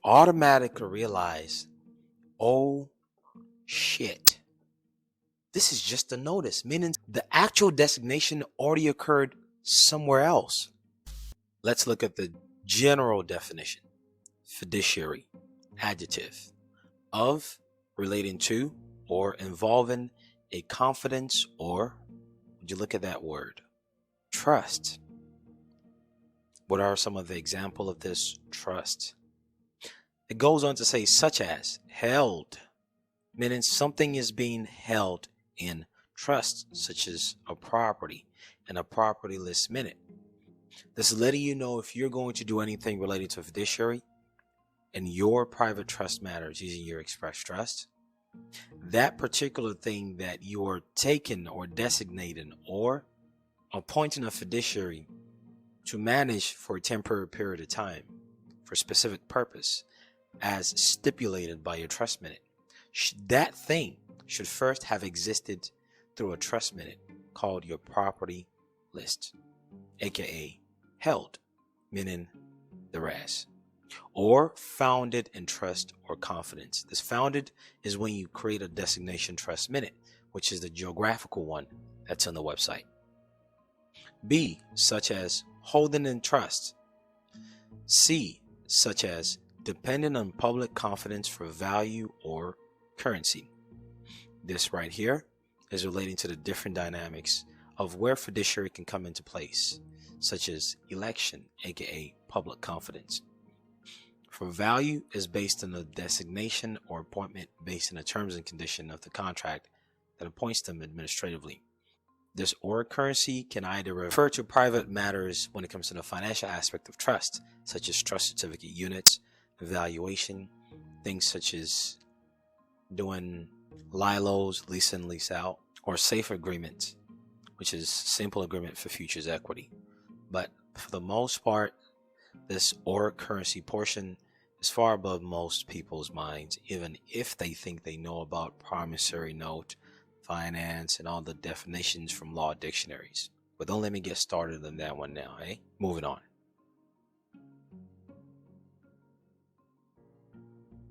automatically realize, oh shit, this is just a notice, meaning the actual designation already occurred somewhere else. Let's look at the general definition. Fiduciary, adjective, of, relating to, or involving a confidence, or, would you look at that word, trust. What are some of the examples of this trust? It goes on to say, such as held, meaning something is being held in trust, such as a property and a property list minute. This is letting you know if you're going to do anything related to fiduciary in your private trust matters using your express trust, that particular thing that you are taking or designating or appointing a fiduciary to manage for a temporary period of time for a specific purpose as stipulated by your trust minute, that thing should first have existed through a trust minute called your property list, aka held, meaning the rest, or founded in trust or confidence. This founded is when you create a designation trust minute, which is the geographical one that's on the website. B, such as holding in trust. C, such as depending on public confidence for value or currency. This right here is relating to the different dynamics of where fiduciary can come into place, such as election, aka public confidence. For value is based on the designation or appointment based on the terms and condition of the contract that appoints them administratively. This or currency can either refer to private matters when it comes to the financial aspect of trust, such as trust certificate units, valuation, things such as doing LILOs, lease in, lease out, or safe agreement, which is simple agreement for futures equity. But for the most part, this or currency portion is far above most people's minds, even if they think they know about promissory note, finance, and all the definitions from law dictionaries. But don't let me get started on that one now, eh? Moving on.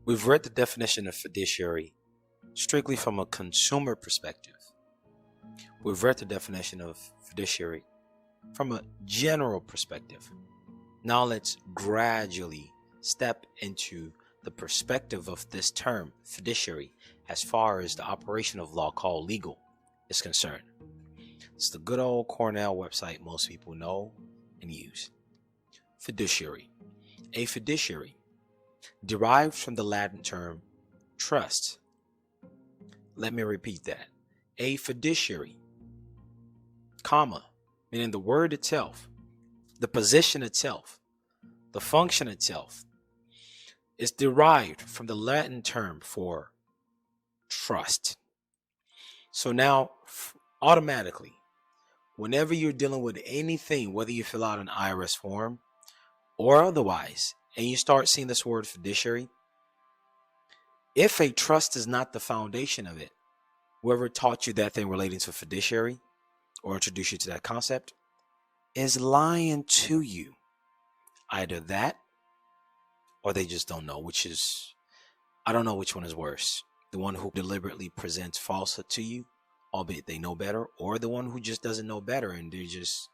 We've read the definition of fiduciary strictly from a consumer perspective. We've read the definition of fiduciary from a general perspective. Now let's gradually step into the perspective of this term, fiduciary, as far as the operation of law called legal is concerned. It's the good old Cornell website most people know and use. Fiduciary. A fiduciary, derived from the Latin term trust. Let me repeat that. A fiduciary, comma, meaning the word itself, the position itself, the function itself, is derived from the Latin term for trust. So now, automatically, whenever you're dealing with anything, whether you fill out an IRS form or otherwise, and you start seeing this word fiduciary, if a trust is not the foundation of it, whoever taught you that thing relating to fiduciary or introduced you to that concept is lying to you. Either that or they just don't know, which is, I don't know which one is worse. The one who deliberately presents falsehood to you, albeit they know better, or the one who just doesn't know better and they're just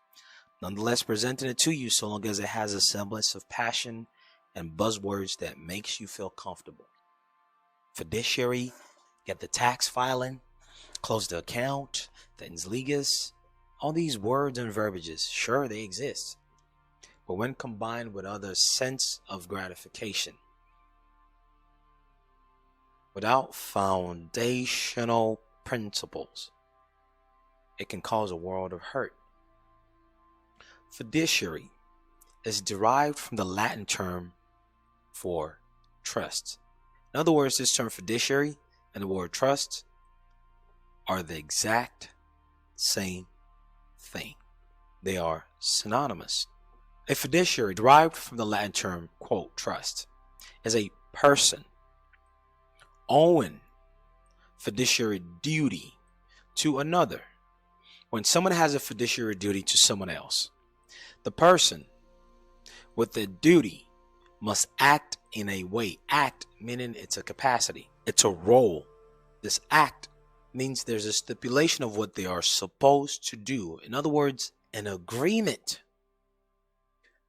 nonetheless presenting it to you so long as it has a semblance of passion and buzzwords that makes you feel comfortable. Fiduciary, get the tax filing, close the account, the ins ligas, all these words and verbiages, sure, they exist. But when combined with other sense of gratification, without foundational principles, it can cause a world of hurt. Fiduciary is derived from the Latin term for trust. In other words, this term fiduciary and the word trust are the exact same thing. They are synonymous. A fiduciary, derived from the Latin term, quote, trust, is a person owing fiduciary duty to another. When someone has a fiduciary duty to someone else, the person with the duty must act in a way. Act meaning it's a capacity, it's a role. This act means there's a stipulation of what they are supposed to do. In other words, an agreement.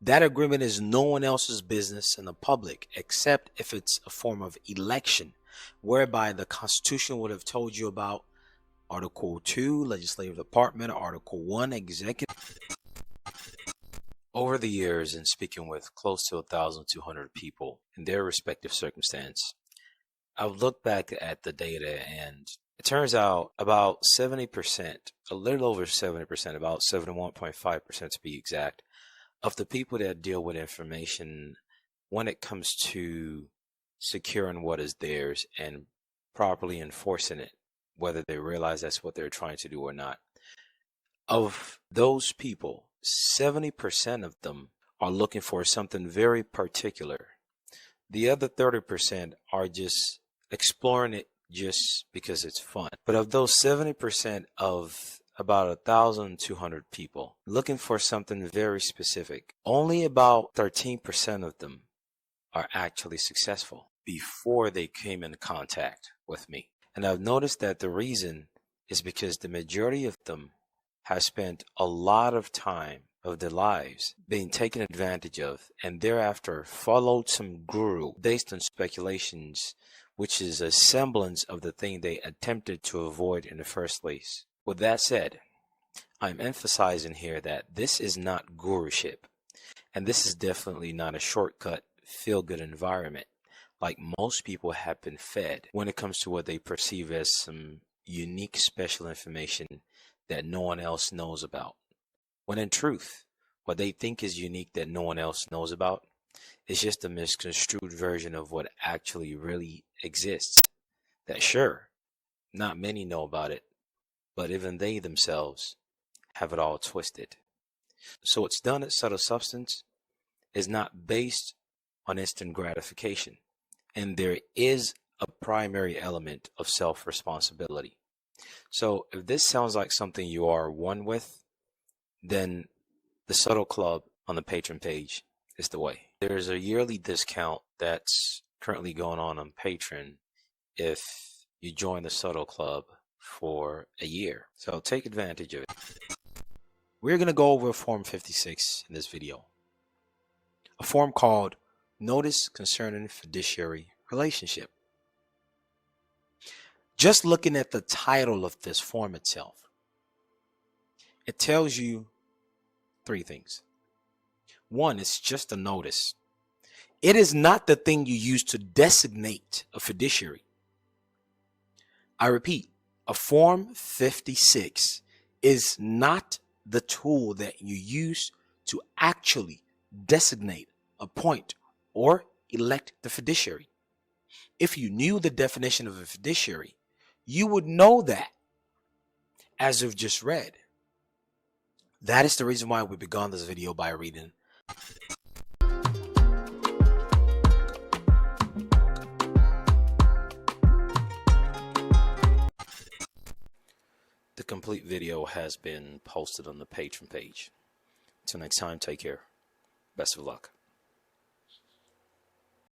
That agreement is no one else's business in the public, except if it's a form of election, whereby the Constitution would have told you about Article 2, Legislative Department, Article 1, Executive. Over the years, in speaking with close to 1,200 people in their respective circumstance, I've looked back at the data, and it turns out about 70%, a little over 70%, about 71.5% to be exact, of the people that deal with information when it comes to securing what is theirs and properly enforcing it, whether they realize that's what they're trying to do or not. Of those people, 70% of them are looking for something very particular. The other 30% are just exploring it just because it's fun. But of those 70% of about 1,200 people looking for something very specific, only about 13% of them are actually successful before they came in contact with me. And I've noticed that the reason is because the majority of them have spent a lot of time of their lives being taken advantage of, and thereafter followed some guru based on speculations, which is a semblance of the thing they attempted to avoid in the first place. With that said, I'm emphasizing here that this is not guruship, and this is definitely not a shortcut, feel-good environment like most people have been fed when it comes to what they perceive as some unique special information that no one else knows about. When in truth, what they think is unique that no one else knows about is just a misconstrued version of what actually really exists. That sure, not many know about it, but even they themselves have it all twisted. So what's done at subtle substance is not based on instant gratification, and there is a primary element of self-responsibility. So if this sounds like something you are one with, then the Subtle Club on the Patreon page is the way. There's a yearly discount that's currently going on Patreon if you join the Subtle Club for a year. So take advantage of it. We're going to go over Form 56 in this video. A form called Notice Concerning Fiduciary Relationship. Just looking at the title of this form itself, it tells you three things. One, it's just a notice. It is not the thing you use to designate a fiduciary. I repeat, a Form 56 is not the tool that you use to actually designate, appoint, or elect the fiduciary. If you knew the definition of a fiduciary, you would know that, as we've just read. That is the reason why we began this video by reading the complete video has been posted on the Patreon page. Until next time, take care. Best of luck.